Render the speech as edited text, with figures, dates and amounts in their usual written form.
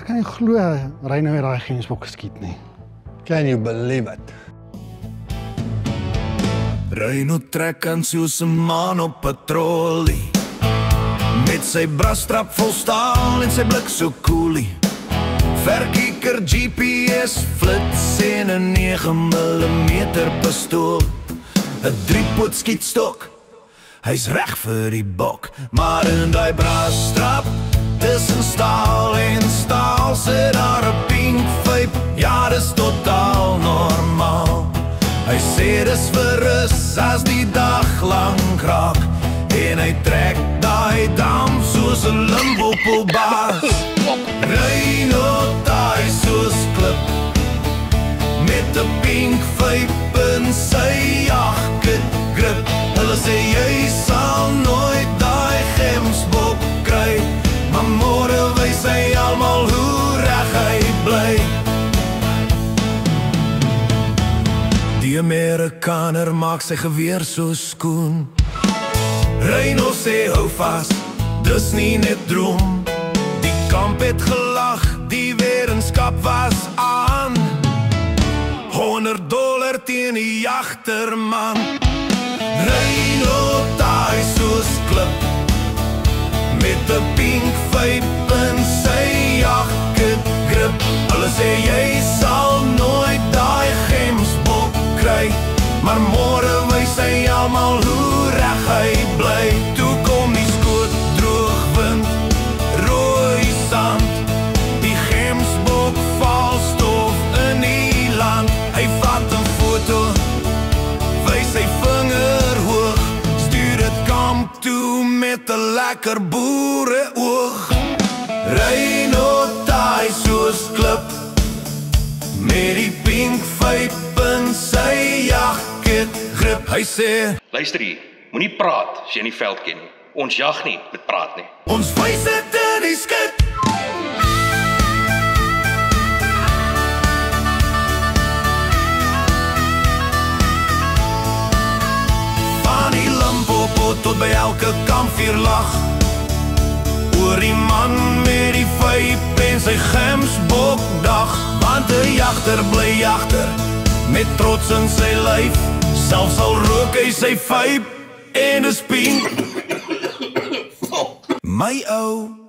kan nie glo Reino het daai gemsbok geskiet nie. Can you believe it? Reino trek aan soos 'n man op patrollie, met sy brastrap vol staal en sy blik so koelie. Verkieker GPS flits en 'n 9mm pistool, 'n 3-poot skietstok, hy's reg vir die bok. Maar in die brastrap tussen staal en staal sit daar 'n pink vape, ja dis totaal normaal. Hy sê dis verrus as die dag lang raak, en hy trek daai dam soos 'n limbopoelbaas. Reino daai soos klip, met 'n pink vape in sy jagkit grip. Hulle sê jy sal nooit daai gemsbok kry, maar môre wys hy almal hoe reg hy bly. Die Amerikaner maak sy geweer so skoon. Reino sê hou vas, dis nie net droom. Die kamp het gelag, die wetenskap was aan. $100 teen die jagterman. Reino daai soos klip, met 'n pink vape in sy jagkit grip. Hulle sê jy sal nooit daai gemsbok kry, maar môre wys hy almal hoe reg hy bly. Toe kom die skoot, droog wind, rooi sand, die gemsbok val stof in die land. Hy vat 'n foto, wys sy vinger hoog, stuur dit kamp toe met 'n lekker boereoog. Reino daai soos klip, met die pink vape in sy jagkit grip. Hy sê, luister hier, moenie praat as jy nie veld ken nie. Ons jag nie met praat nie. ons wys dit in die skip. Van die Limpopo tot by elke kampvuur lag, oor die man met die vape en sy gemsbok dag. Want 'n jagter bly jagter, met trots in sy lyf, selfs al rook hy sy vape en 'n spien. My ou